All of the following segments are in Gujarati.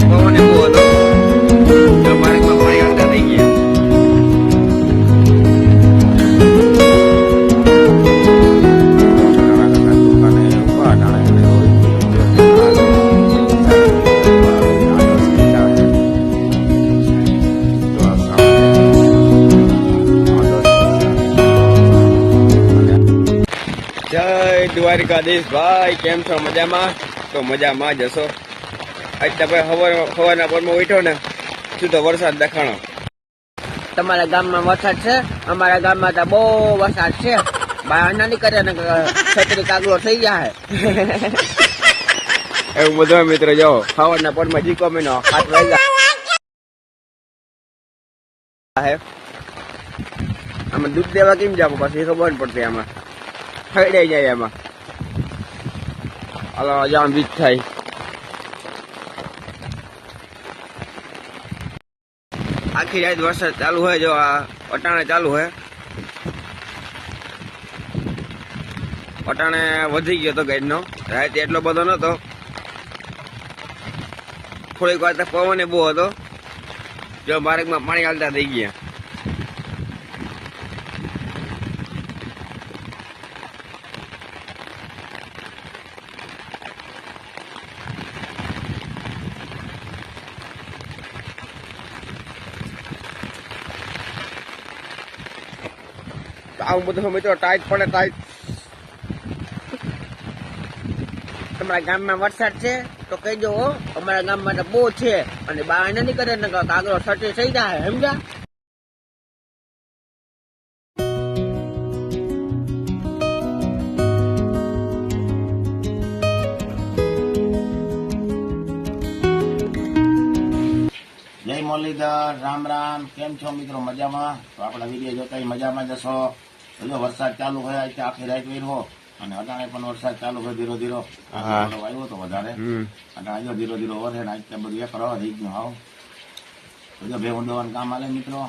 પવન એવો હતો તો માર્ગમાં પાણી હાલતા થઈ ગયા. જય દ્વારકાધીશ ભાઈ, કેમ છો? મજામાં? તો મજામાં જ હશો. અત્યારે સવારના પરમાં ઉઠ્યો ને શું તો વરસાદ દેખાણો. તમારા ગામમાં વરસાદ છે? અમારા ગામમાં તો બહુ વરસાદ છે. બહાર ના નીકળે ને છત્રી કાગલો થઈ જાય. એવું બધા મિત્રો જાઓ સવારના પરમાં જીકો મહિનો 7 વાગ્યા. આમાં દૂધ દેવા કેમ જાવ પછી ખબર પડતી. આમાં ખડાઈ જાય. એમાં અલા જામ બીજ થાય. આખી રાત વરસાદ ચાલુ હોય. જો આ અટાણે ચાલુ હોય. અટાણે વધી ગયો તો ગાડીનો. રાતે એટલો બધો નતો. થોડીક વાર પવન બહુ હતો. જો માર્ગમાં પાણી હાલતા થઈ ગયા. આવું બધું મિત્રો ટાઈટ પડે ટાઈટ. તમારા ગામમાં વરસાદ છે તો કહેજો. અમારા ગામમાં તો બહુ છે અને બહાર ના નીકળે ને કાગલો છત્રી થઈ જાય. સમજા? જય મુરલીધર, રામ રામ. કેમ છો મિત્રો? મજામાં? તો આપણા વિડીયો જોતા મજામાં જશો. જો વરસાદ ચાલુ હોય આખી રાત વેરવો અને અટાણે પણ વરસાદ ચાલુ હોય ધીરો ધીરો આવ્યો તો વધારે અને આજે ધીરો ધીરો વધે ને આજે બધું એક રવા થઈ ગયું. હાવ જો ભેગું દવાનું કામ આલે મિત્રો.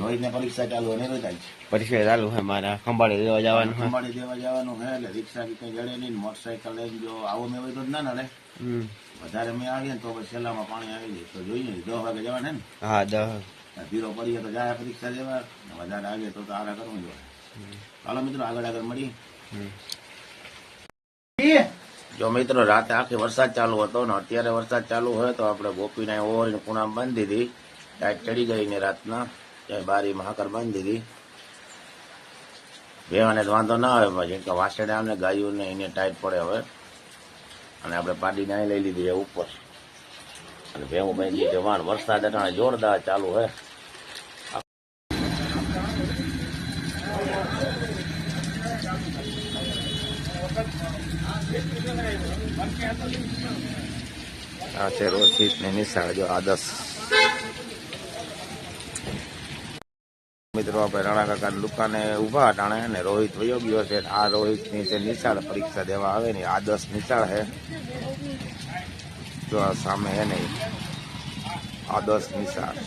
રોહિત ને પરીક્ષા ચાલુ હોય ને થાય. પરીક્ષા ચાલુ હોય. મારા ખંભાળી દેવા જવાનું. ખંભાળી દેવા જવાનું હોય એટલે રિક્ષા કઈ જડે નહીં. મોટરસાયકલ લઈને જો આવો મેં હોય તો જ ના નડે. વધારે મેં આવીએ ને તો પછી છેલ્લામાં પાણી આવી જાય તો જોઈએ 10 વાગે જવાના ને. હા 10 ધીરો પડીએ તો જાય પરીક્ષા દેવા. વધારે આવીએ તો આરા કરવું જોઈએ. ચાલો મિત્રો આગળ મળી. જો મિત્રો રાતે આખી વરસાદ ચાલુ હતો ને અત્યારે વરસાદ ચાલુ હોય તો આપણે ગોપીને ઓવરીને પૂણામાં બાંધી દીધી. ટાઈટ ચડી ગઈ ને રાતના ત્યાં બારીમાં હાકર બાંધી દીધી. ભેવાને વાંધો ના આવે પછી કે વાસણે આમને ગાયું ને એને ટાઈટ પડે હવે. અને આપણે પાડીને અહીં લઈ લીધી છે ઉપર. અને ભેવું ભાઈ જે વરસાદ અટાણે જોરદાર ચાલુ હોય. આ છે રોહિત ને નિશાળ. જો આદર્શ મિત્રો આપણે રાણા કાકાની દુકાને ઉભા અટાણે ને રોહિત વયો ગયો છે. આ રોહિત ની છે નિશાળ પરીક્ષા દેવા આવે ને. આદર્શ નિશાળ હે. જો આ સામે હે નહીં આદર્શ નિશાળ.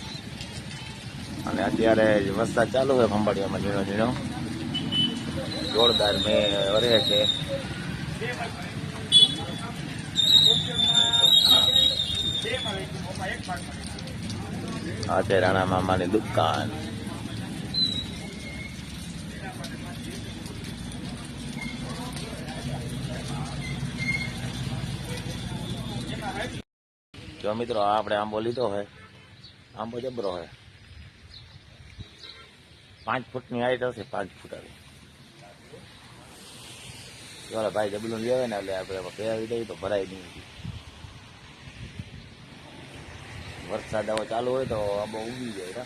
અને અત્યારે વરસાદ ચાલુ હોય ખંભાળિયામાં ઝીણો ઝીણો જોરદાર મેં વરે છે. આ છે રાણા મામાની દુકાન. જો મિત્રો આપણે આંબો લીધો હોય. આંબો જબરો હોય. 5 ફૂટની હાઈટ હશે. 5 ફૂટ આવી. ચાલો ભાઈ ડબલું લેવાય ને એટલે આપણે પહેરાવી દઈએ તો ભરાય નહીં. વરસાદ હવે ચાલુ હોય તો આંબો ઉગી જાય.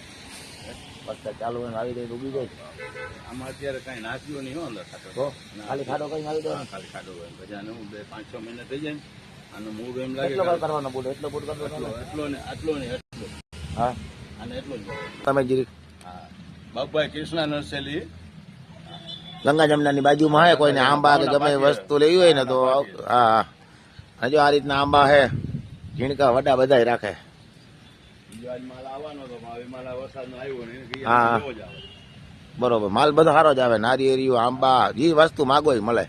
વરસાદ ચાલુ હોય આવી જાય તો ઉગી જાય. આમાં અત્યારે કઈ નાખ્યું નહીં હોય ખાટો. તો ખાલી ખાડો કઈ આવી જાય. ખાલી ખાટો હોય બજાને 5-6 મહિના થઈ જાય આનું મૂળ એમ લાગે. એટલો કઈ કરવાનો બુટ? એટલો બુટ કરવાનો એટલો ને આટલો ને એટલો. હા અને એટલો જ. તમે જીરી હા બાપભાઈ કૃષ્ણા નર્સરી ગંગા જમનાની બાજુમાં હે. કોઈને આંબા કે ગમે વસ્તુ લેવી હોય ને તો હા હજુ આ રીતના આંબા હે. ઝીણકા વડા બધા રાખે. માલ આવવાનો તો માલ વરસાદ નો આવ્યો ને હા બરોબર. માલ બધો સારો જ આવે. નારિયેળિયું આંબા જે વસ્તુ માગો એ મળે.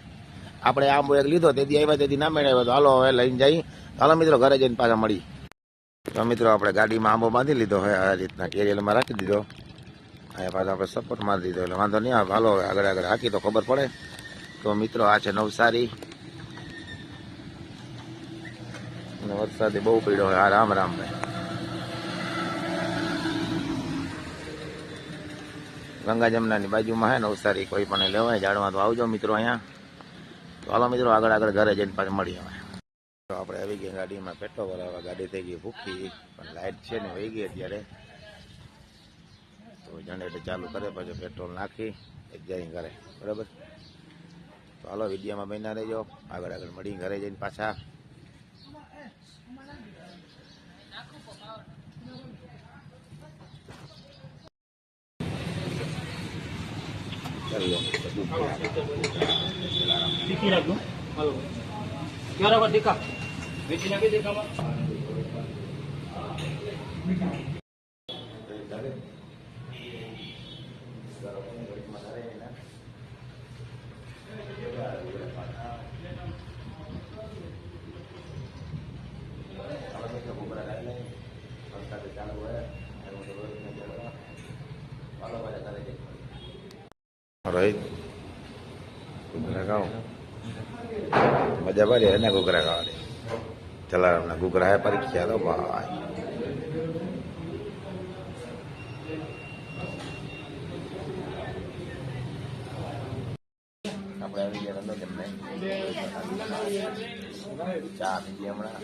આપણે આંબો એક લીધો તેથી આવ્યા તેથી ના મેળવ્યો તો હાલો હવે લઈને જઈ. હાલો મિત્રો ઘરે જઈને પાછા મળી. તો મિત્રો આપણે ગાડીમાં આંબો બાંધી લીધો હોય આ રીતના કેરિયરમાં રાખી દીધો. અહીંયા પાછો આપણે સપોર્ટ મારી દીધો એટલે વાંધો નહીં આવે. હાલો હવે આગળ આગળ હાકી તો ખબર પડે. તો મિત્રો આ છે નવસારી અને વરસાદે બહુ પીડ્યો હોય. આ રામ રામ ભાઈ. ગંગા જમનાની બાજુમાં હે નવસારી. કોઈ પણ લેવાય જાણવા તો આવજો મિત્રો અહીંયા. તો હાલો મિત્રો આગળ આગળ ઘરે જઈને પાછું મળીએ હવે. તો આપણે આવી ગયા ગાડીમાં પેટ્રોલ ભરાવા. ગાડી થઈ ગઈ ભૂખી પણ લાઇટ છે ને વહી ગઈ અત્યારે. તો જનરેટર ચાલુ કરે પછી પેટ્રોલ નાખી જાય ઘરે. બરાબર. તો હાલો વિડીયોમાં બન્યા રહેજો. આગળ આગળ મળી ઘરે જઈને પાછા. રોહિત ઘૂઘરા ખાઓ. મજા પડી એને ઘૂઘરા ખાવાની. જલારામના ઘૂઘરા હે પરીક્ષા તો ભાઈ. આપણે આવી ગયા અંદર જમને ચા પીધી હમણાં.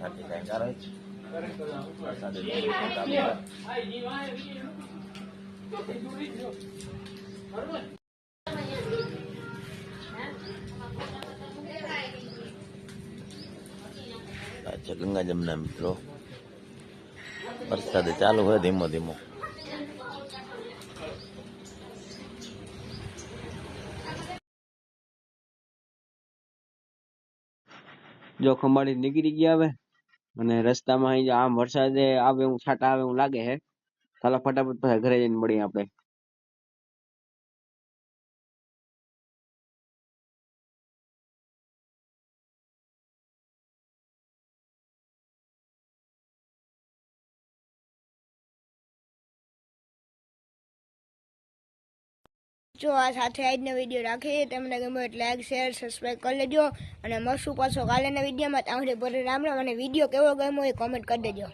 આપણે કઈ કારણ ગંગા જમના મિત્રો. વરસાદ ચાલુ હોય ધીમો ધીમો. જો ખંભાળી નીકળી ગયા હવે અને રસ્તામાં અહીં આમ વરસાદે આવે એવું છાંટા આવે એવું લાગે હે. ચાલો ફટાફટ પછી ઘરે જઈને મળીએ આપણે. જો આ સાથે આજનો વિડીયો રાખીએ. તમને ગમ્યો એટલે લાઈક શેર સબસ્ક્રાઈબ કરી લેજો અને મળશું પાછો કાલેના વિડીયોમાં. ત્યાં સુધી રામ રામ અને વિડીયો કેવો ગમ્યો એ કોમેન્ટ કરી દેજો.